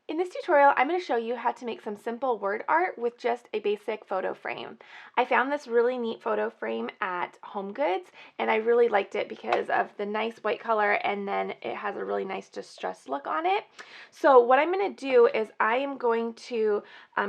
In this tutorial, I'm going to show you how to make some simple word art with just a basic photo frame. I found this really neat photo frame at HomeGoods, and I really liked it because of the nice white color, and then it has a really nice distressed look on it. So what I'm going to do is I am going to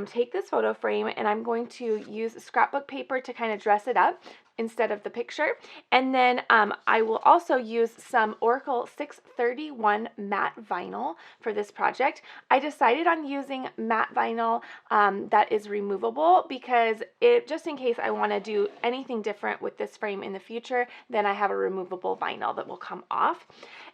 take this photo frame and I'm going to use scrapbook paper to kind of dress it up instead of the picture. And then I will also use some Oracle 631 matte vinyl for this project. I decided on using matte vinyl that is removable because just in case I want to do anything different with this frame in the future, then I have a removable vinyl that will come off.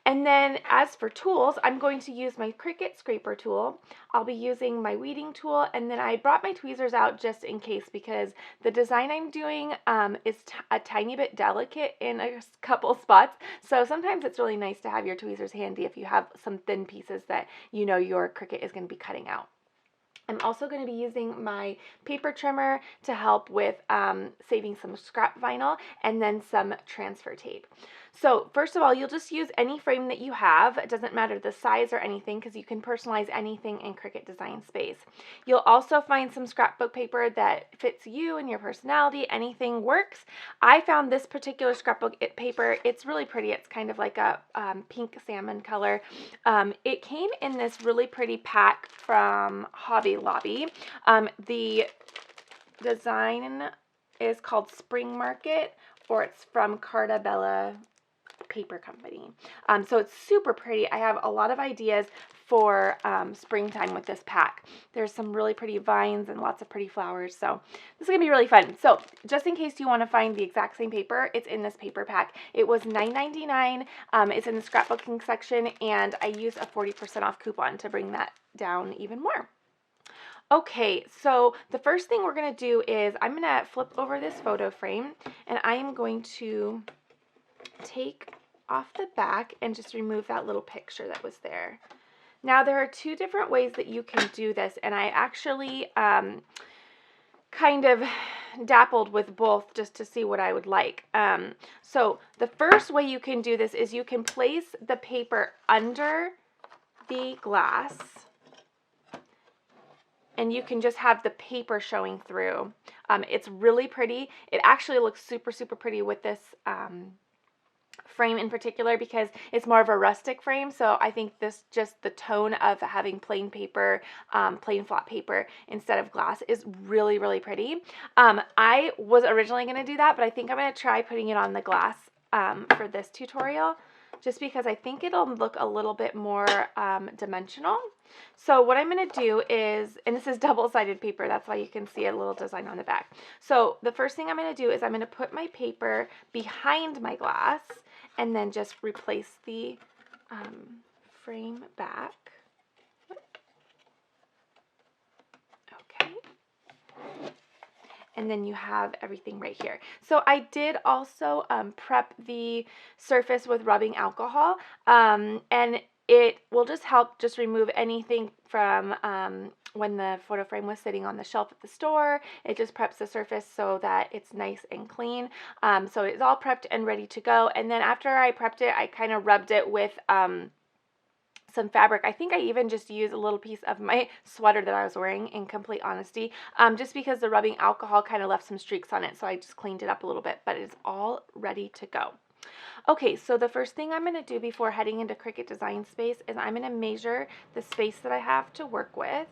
And then as for tools, I'm going to use my Cricut scraper tool. I'll be using my weeding tool, and then I brought my tweezers out just in case because the design I'm doing is a tiny bit delicate in a couple spots. So sometimes it's really nice to have your tweezers handy if you have some thin pieces that you know your Cricut is going to be cutting out. I'm also going to be using my paper trimmer to help with saving some scrap vinyl and then some transfer tape. So first of all, you'll just use any frame that you have. It doesn't matter the size or anything because you can personalize anything in Cricut Design Space. You'll also find some scrapbook paper that fits you and your personality. Anything works. I found this particular scrapbook paper. It's really pretty. It's kind of like a pink salmon color. It came in this really pretty pack from Hobby Lobby. The design is called Spring Market, or it's from Carta Bella Paper Company. So it's super pretty. I have a lot of ideas for springtime with this pack. There's some really pretty vines and lots of pretty flowers, so this is gonna be really fun. So just in case you want to find the exact same paper, it's in this paper pack. It was $9.99. It's in the scrapbooking section, and I used a 40% off coupon to bring that down even more. Okay, so the first thing we're going to do is I'm going to flip over this photo frame, and I am going to take off the back and just remove that little picture that was there. Now there are two different ways that you can do this, and I actually kind of dappled with both just to see what I would like. So the first way you can do this is you can place the paper under the glass, and you can just have the paper showing through. It's really pretty. It actually looks super, super pretty with this frame in particular because it's more of a rustic frame. So I think this, just the tone of having plain paper, plain flat paper instead of glass is really, really pretty. I was originally going to do that, but I think I'm going to try putting it on the glass for this tutorial, just because I think it'll look a little bit more dimensional. So what I'm going to do is, and this is double-sided paper, that's why you can see a little design on the back. So the first thing I'm going to do is I'm going to put my paper behind my glass and then just replace the frame back. Okay. And then you have everything right here. So I did also prep the surface with rubbing alcohol, and it will just help just remove anything from when the photo frame was sitting on the shelf at the store. It just preps the surface so that it's nice and clean. So it's all prepped and ready to go. And then after I prepped it, I kind of rubbed it with some fabric. I think I even just used a little piece of my sweater that I was wearing, in complete honesty, just because the rubbing alcohol kind of left some streaks on it, so I just cleaned it up a little bit, but it's all ready to go. Okay, so the first thing I'm going to do before heading into Cricut Design Space is I'm going to measure the space that I have to work with,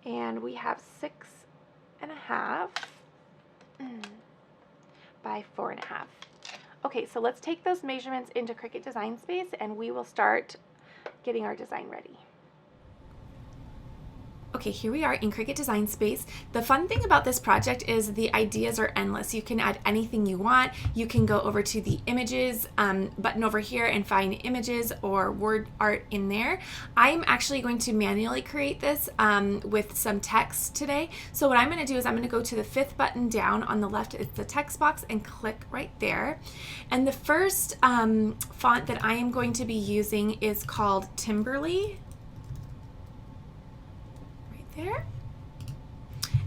and we have 6.5 by 4.5. Okay, so let's take those measurements into Cricut Design Space and we will start getting our design ready. Okay, here we are in Cricut Design Space. The fun thing about this project is the ideas are endless. You can add anything you want. You can go over to the images button over here and find images or word art in there. I'm actually going to manually create this with some text today. So what I'm going to do is I'm going to go to the 5th button down on the left. It's the text box, and click right there. And the first font that I am going to be using is called Timberly. There.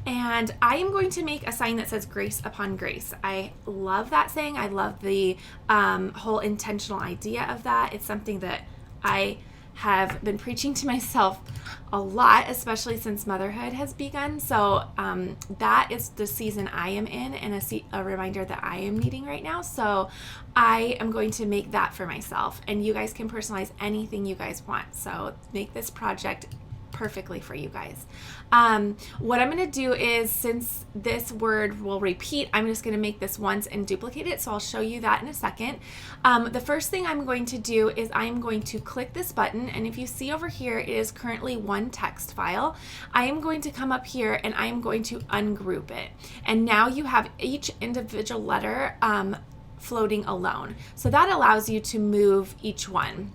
And I am going to make a sign that says grace upon grace. I love that saying. I love the whole intentional idea of that. It's something that I have been preaching to myself a lot, especially since motherhood has begun. So that is the season I am in, and a reminder that I am needing right now. So I am going to make that for myself, and you guys can personalize anything you guys want. So make this project perfectly for you guys. What I'm going to do is, since this word will repeat, I'm just going to make this once and duplicate it. So I'll show you that in a second. The first thing I'm going to do is I'm going to click this button, and if you see over here, it is currently one text file. I am going to come up here and I am going to ungroup it. And now you have each individual letter floating alone. So that allows you to move each one.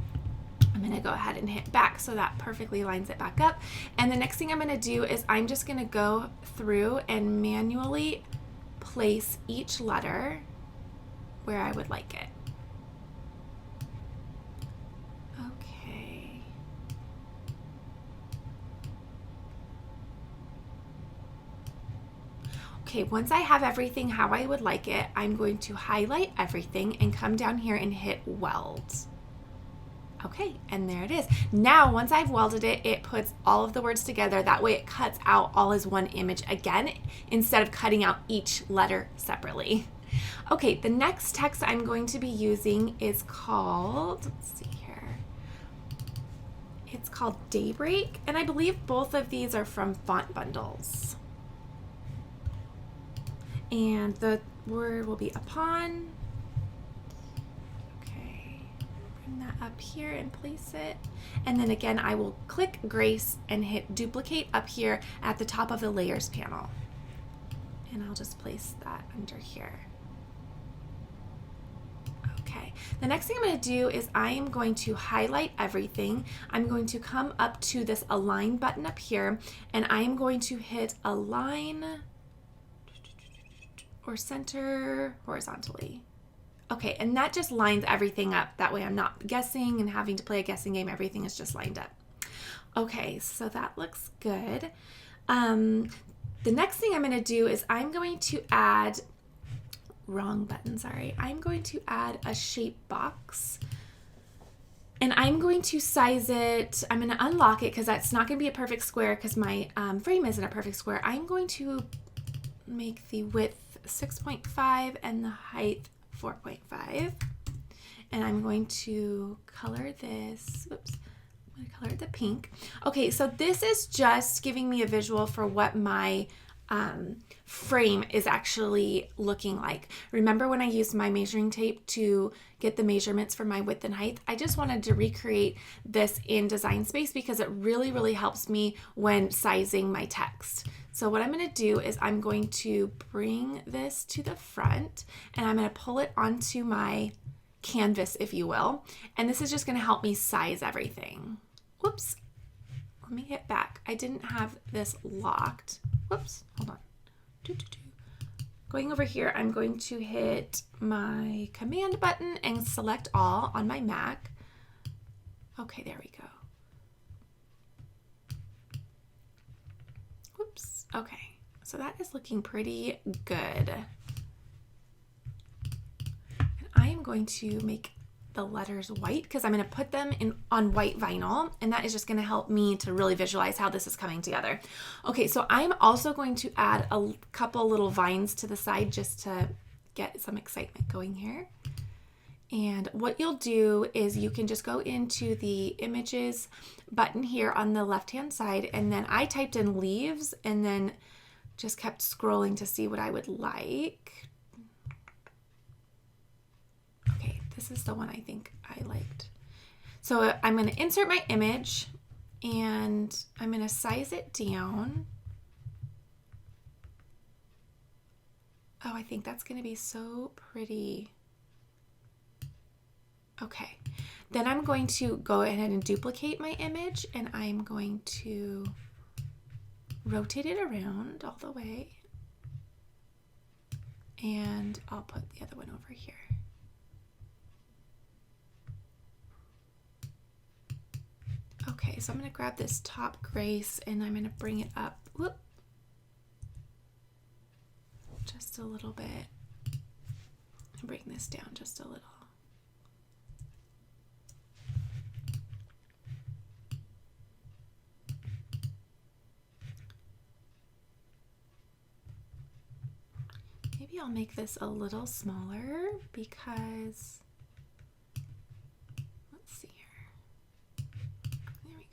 I'm going to go ahead and hit back so that perfectly lines it back up. And the next thing I'm going to do is I'm just going to go through and manually place each letter where I would like it. Okay. Okay, once I have everything how I would like it, I'm going to highlight everything and come down here and hit weld. Okay, and there it is. Now, once I've welded it, it puts all of the words together. That way it cuts out all as one image again, instead of cutting out each letter separately. Okay, the next text I'm going to be using is called, let's see here. It's called Daybreak, and I believe both of these are from Font Bundles. And the word will be upon. That up here and place it, and then again I will click Grace and hit duplicate up here at the top of the layers panel, and I'll just place that under here. Okay, the next thing I'm going to do is I am going to highlight everything. I'm going to come up to this align button up here, and I am going to hit align or center horizontally. Okay, and that just lines everything up. That way I'm not guessing and having to play a guessing game. Everything is just lined up. Okay, so that looks good. The next thing I'm going to do is I'm going to add, wrong button, sorry. I'm going to add a shape box. And I'm going to size it, I'm going to unlock it because that's not going to be a perfect square because my frame isn't a perfect square. I'm going to make the width 6.5 and the height 4.5, and I'm going to color this, oops, I'm going to color it the pink. Okay, so this is just giving me a visual for what my frame is actually looking like. Remember when I used my measuring tape to get the measurements for my width and height? I just wanted to recreate this in Design Space because it really, really helps me when sizing my text. So what I'm going to do is I'm going to bring this to the front, and I'm going to pull it onto my canvas, if you will. And this is just going to help me size everything. Whoops. Let me hit back. I didn't have this locked. Whoops. Hold on. Going over here, I'm going to hit my command button and select all on my Mac. Okay, there we go. Whoops. Okay, so that is looking pretty good. And I am going to make the letters white because I'm going to put them on white vinyl, and that is just going to help me to really visualize how this is coming together. Okay, so I'm also going to add a couple little vines to the side just to get some excitement going here. And what you'll do is you can just go into the images button here on the left hand side, and then I typed in leaves and then just kept scrolling to see what I would like. Okay, this is the one I think I liked. So I'm going to insert my image and I'm going to size it down. Oh, I think that's going to be so pretty. Okay, then I'm going to go ahead and duplicate my image, and I'm going to rotate it around all the way, and I'll put the other one over here. Okay, so I'm going to grab this top Grace and I'm going to bring it up, whoop, just a little bit, and bring this down just a little. maybe I'll make this a little smaller because, let's see here. There we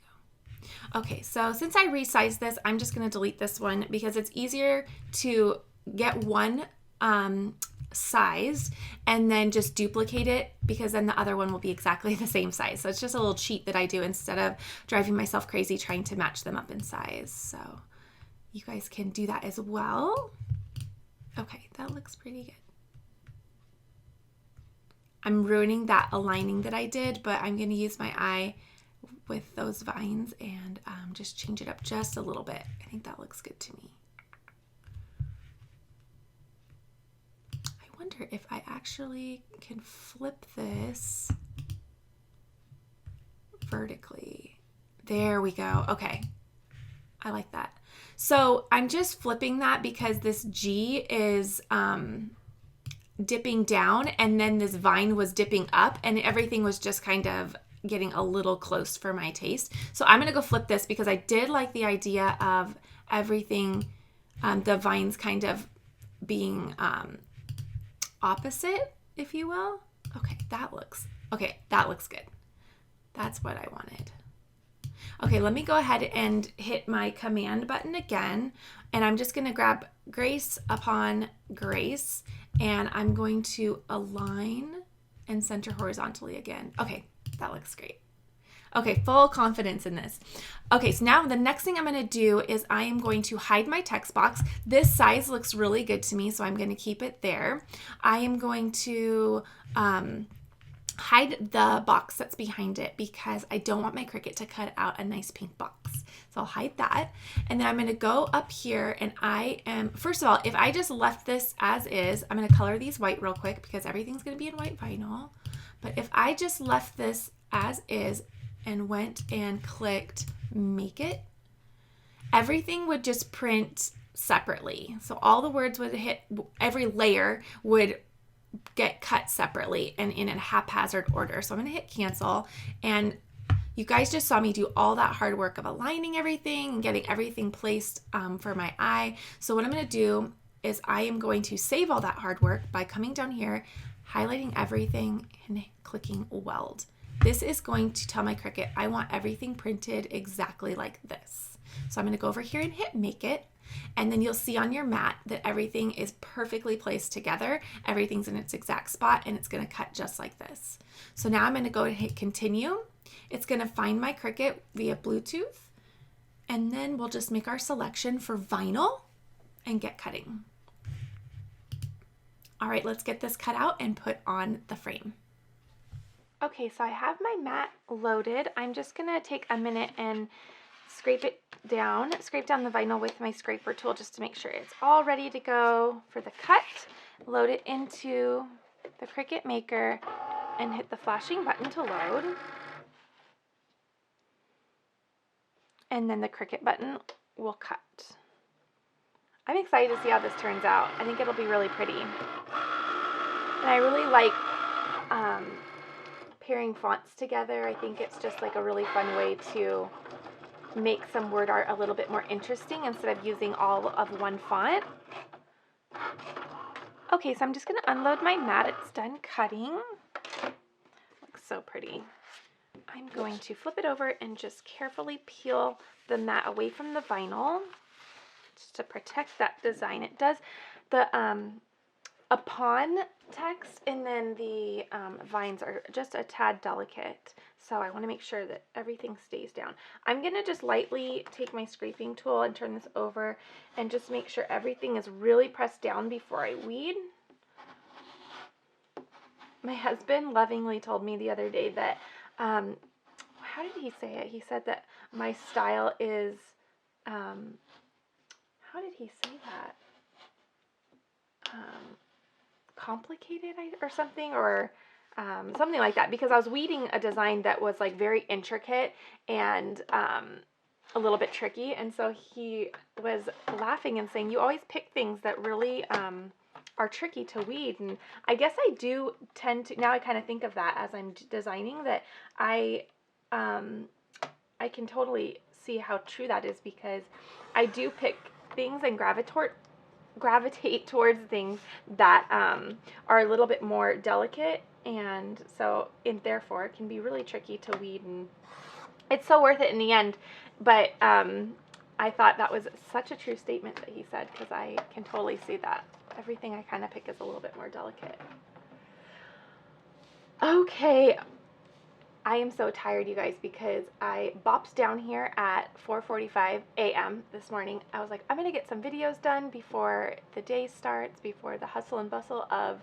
go. Okay, so since I resized this, I'm just going to delete this one because it's easier to get one size and then just duplicate it, because then the other one will be exactly the same size. So it's just a little cheat that I do instead of driving myself crazy trying to match them up in size. So you guys can do that as well. Okay, that looks pretty good. I'm ruining that aligning that I did, but I'm going to use my eye with those vines and just change it up just a little bit. I think that looks good to me. I wonder if I actually can flip this vertically. There we go. Okay, I like that. So I'm just flipping that because this G is dipping down and then this vine was dipping up and everything was just kind of getting a little close for my taste. So I'm going to go flip this because I did like the idea of everything, the vines kind of being opposite, if you will. Okay, that looks good. That's what I wanted. Okay, let me go ahead and hit my command button again, and I'm just going to grab Grace upon Grace, and I'm going to align and center horizontally again. Okay, that looks great. Okay, full confidence in this. Okay, so now the next thing I'm going to do is I am going to hide my text box. This size looks really good to me, so I'm going to keep it there. I am going to hide the box that's behind it because I don't want my Cricut to cut out a nice pink box. So I'll hide that. And then I'm going to go up here and first of all, if I just left this as is, I'm going to color these white real quick because everything's going to be in white vinyl. But if I just left this as is and went and clicked make it, everything would just print separately. So all the words would hit, every layer would get cut separately and in a haphazard order. So I'm going to hit cancel, and you guys just saw me do all that hard work of aligning everything and getting everything placed for my eye. So what I'm going to do is I am going to save all that hard work by coming down here, highlighting everything and clicking weld. This is going to tell my Cricut I want everything printed exactly like this. So I'm going to go over here and hit make it. And then you'll see on your mat that everything is perfectly placed together. Everything's in its exact spot and it's going to cut just like this. So now I'm going to go and hit continue. It's going to find my Cricut via Bluetooth. And then we'll just make our selection for vinyl and get cutting. All right, let's get this cut out and put on the frame. Okay, so I have my mat loaded. I'm just going to take a minute and scrape down the vinyl with my scraper tool just to make sure it's all ready to go for the cut. Load it into the Cricut Maker and hit the flashing button to load. And then the Cricut button will cut. I'm excited to see how this turns out. I think it'll be really pretty. And I really like pairing fonts together. I think it's just like a really fun way to make some word art a little bit more interesting instead of using all of one font. Okay, so I'm just going to unload my mat. It's done cutting. Looks so pretty. I'm going to flip it over and just carefully peel the mat away from the vinyl just to protect that design. It does the upon text, and then the vines are just a tad delicate. So I want to make sure that everything stays down. I'm going to just lightly take my scraping tool and turn this over and just make sure everything is really pressed down before I weed. My husband lovingly told me the other day that, how did he say it? He said that my style is, how did he say that? Complicated or something, or something like that, because I was weeding a design that was like very intricate and a little bit tricky, and so he was laughing and saying, you always pick things that really are tricky to weed. And I guess I do tend to, now I kind of think of that as I'm designing, that I can totally see how true that is, because I do pick things and gravitate towards things that are a little bit more delicate, and so therefore it can be really tricky to weed, and it's so worth it in the end. But I thought that was such a true statement that he said, because I can totally see that. Everything I kind of pick is a little bit more delicate. Okay, I am so tired, you guys, because I bopped down here at 4:45 a.m. this morning. I was like, I'm going to get some videos done before the day starts, before the hustle and bustle of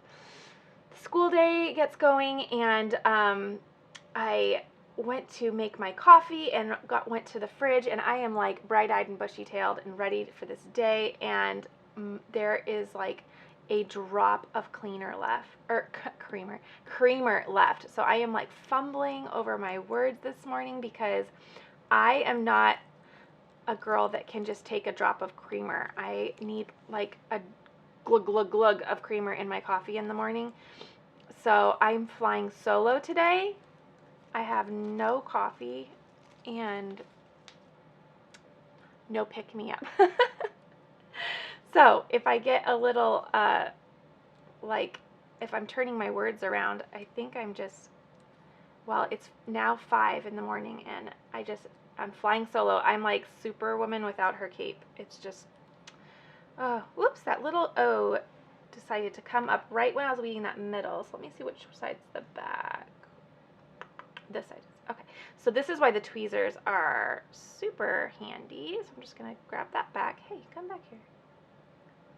the school day gets going, and I went to make my coffee and went to the fridge, and I am like bright-eyed and bushy-tailed and ready for this day, and there is like a drop of cleaner left, or creamer left. So I am like fumbling over my words this morning, because I am not a girl that can just take a drop of creamer. I need like a glug glug glug of creamer in my coffee in the morning. So I'm flying solo today. I have no coffee and no pick-me-up. So if I get a little, like, if I'm turning my words around, I think I'm just, well, it's now 5 in the morning, and I'm flying solo. I'm like Superwoman without her cape. It's just, oh, whoops, that little O decided to come up right when I was weeding that middle. So let me see which side's the back. This side. Okay, so this is why the tweezers are super handy. So I'm just gonna grab that back. Hey, come back here.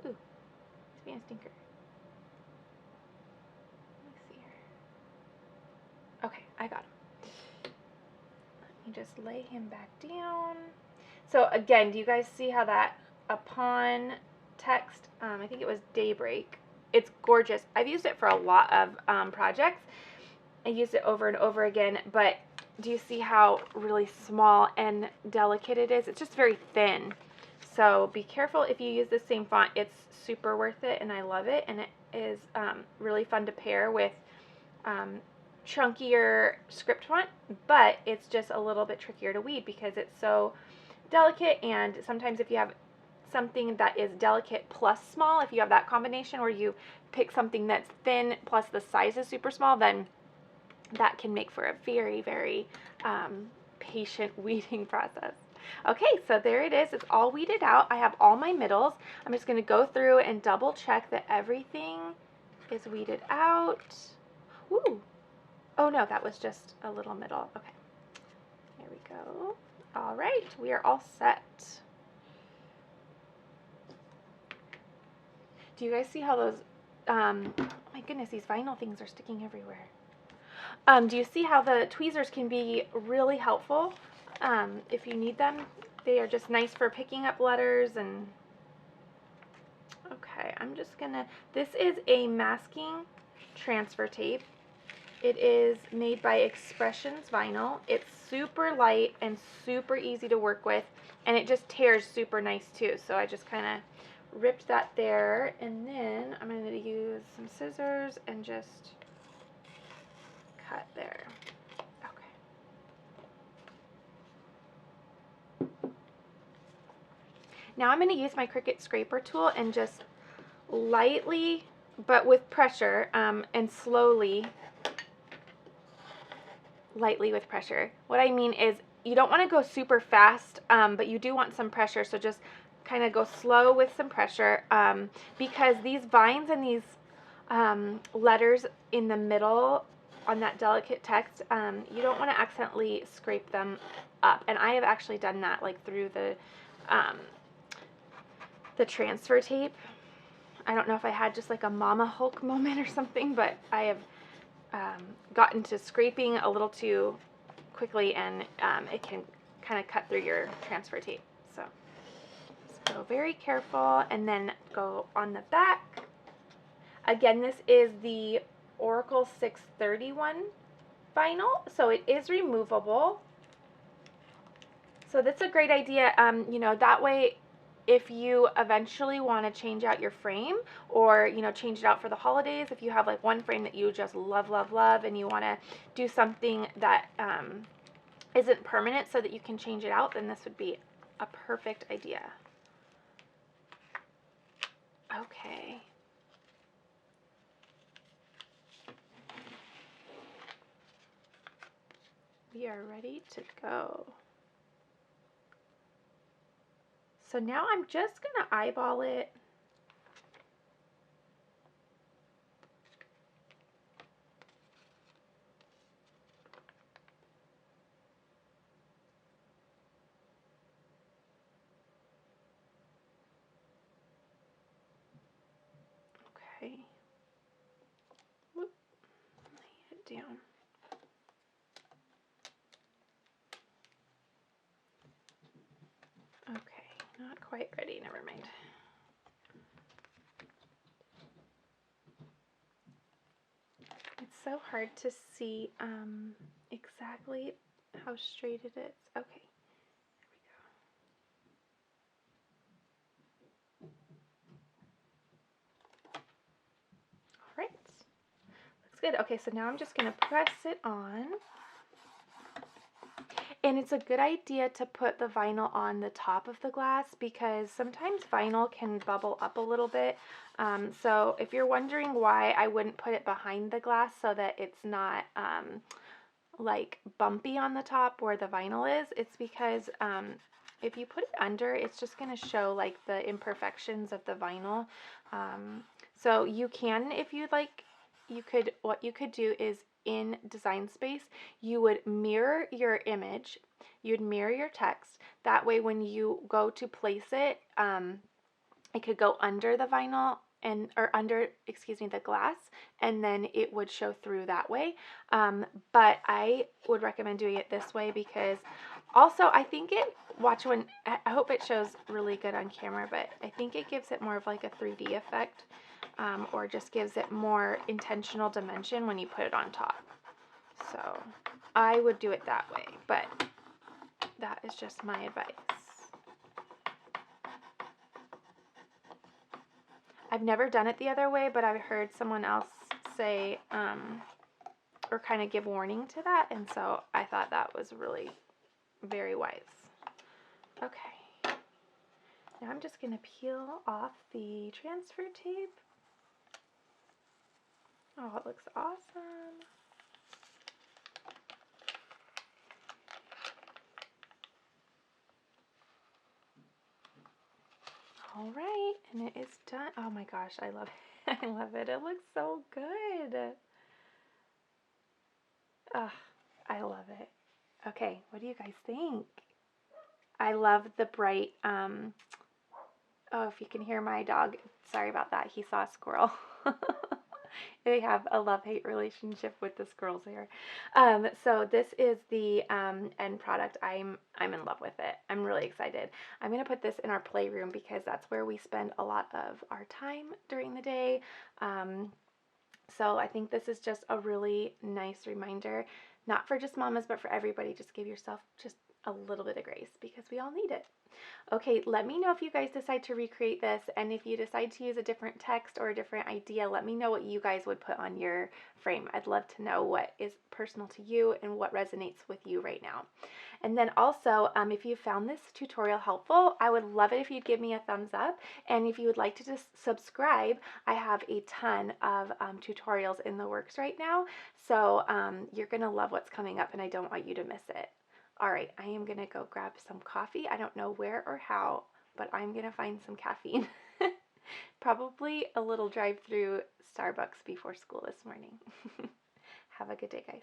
Ooh, he's being a stinker. Let me see here. Okay, I got him. Let me just lay him back down. So again, do you guys see how that upon text, I think it was daybreak. It's gorgeous. I've used it for a lot of projects. I used it over and over again, but do you see how really small and delicate it is? It's just very thin. So be careful if you use the same font. It's super worth it, and I love it, and it is really fun to pair with chunkier script font, but it's just a little bit trickier to weed because it's so delicate. And sometimes if you have something that is delicate plus small, if you have that combination where you pick something that's thin plus the size is super small, then that can make for a very, very patient weeding process. Okay, so there it is. It's all weeded out. I have all my middles. I'm just going to go through and double check that everything is weeded out. Ooh. Oh no, that was just a little middle. Okay, there we go. All right, we are all set. Do you guys see how those, oh my goodness, these vinyl things are sticking everywhere. Do you see how the tweezers can be really helpful if you need them? They are just nice for picking up letters. And okay, I'm just gonna, this is a masking transfer tape. It is made by Expressions Vinyl. It's super light and super easy to work with, and it just tears super nice too. So I just kind of ripped that there, and then I'm going to use some scissors and just cut there. Okay. Now I'm going to use my Cricut scraper tool and just lightly, but with pressure, and slowly, lightly with pressure. What I mean is you don't want to go super fast, but you do want some pressure, so just kind of go slow with some pressure, because these vines and these letters in the middle on that delicate text, you don't want to accidentally scrape them up. And I have actually done that, like through the transfer tape. I don't know if I had just like a Mama Hulk moment or something, but I have gotten to scraping a little too quickly, and it can kind of cut through your transfer tape. So just go very careful, and then go on the back. Again, this is the Oracle 631 vinyl, so it is removable. So that's a great idea. You know, that way, if you eventually want to change out your frame, or, you know, change it out for the holidays, if you have like one frame that you just love, love, love, and you want to do something that isn't permanent so that you can change it out, then this would be a perfect idea. Okay. We are ready to go. So now I'm just gonna eyeball it. Okay. Whoop. Lay it down. Okay, not quite ready, never mind. It's so hard to see exactly how straight it is. Okay, all right, looks good. Okay, so now I'm just gonna press it on. And it's a good idea to put the vinyl on the top of the glass because sometimes vinyl can bubble up a little bit. So if you're wondering why I wouldn't put it behind the glass so that it's not like bumpy on the top where the vinyl is, it's because if you put it under, it's just going to show like the imperfections of the vinyl. So you can, if you'd like, what you could do is in Design Space, you would mirror your image, you'd mirror your text. That way when you go to place it, it could go under the vinyl or under, excuse me, the glass, and then it would show through that way. But I would recommend doing it this way because also I think I hope it shows really good on camera, but I think it gives it more of like a 3D effect, or just gives it more intentional dimension when you put it on top. So I would do it that way, but that is just my advice. I've never done it the other way, but I've heard someone else say, or kind of give warning to that, and so I thought that was really very wise. Okay, now I'm just going to peel off the transfer tape. Oh, it looks awesome. All right, and it is done. Oh my gosh, I love it. I love it. It looks so good. Ugh, I love it. Okay, what do you guys think? I love the bright, oh, if you can hear my dog, sorry about that. He saw a squirrel. They have a love-hate relationship with the squirrels here. So this is the end product. I'm in love with it. I'm really excited. I'm going to put this in our playroom because that's where we spend a lot of our time during the day. So I think this is just a really nice reminder, not for just mamas, but for everybody. Just give yourself just a little bit of grace because we all need it. Okay, let me know if you guys decide to recreate this, and if you decide to use a different text or a different idea, let me know what you guys would put on your frame. I'd love to know what is personal to you and what resonates with you right now. And then also, if you found this tutorial helpful, I would love it if you'd give me a thumbs up, and if you would like to just subscribe, I have a ton of tutorials in the works right now, so you're going to love what's coming up, and I don't want you to miss it. All right, I am going to go grab some coffee. I don't know where or how, but I'm going to find some caffeine. Probably a little drive through Starbucks before school this morning. Have a good day, guys.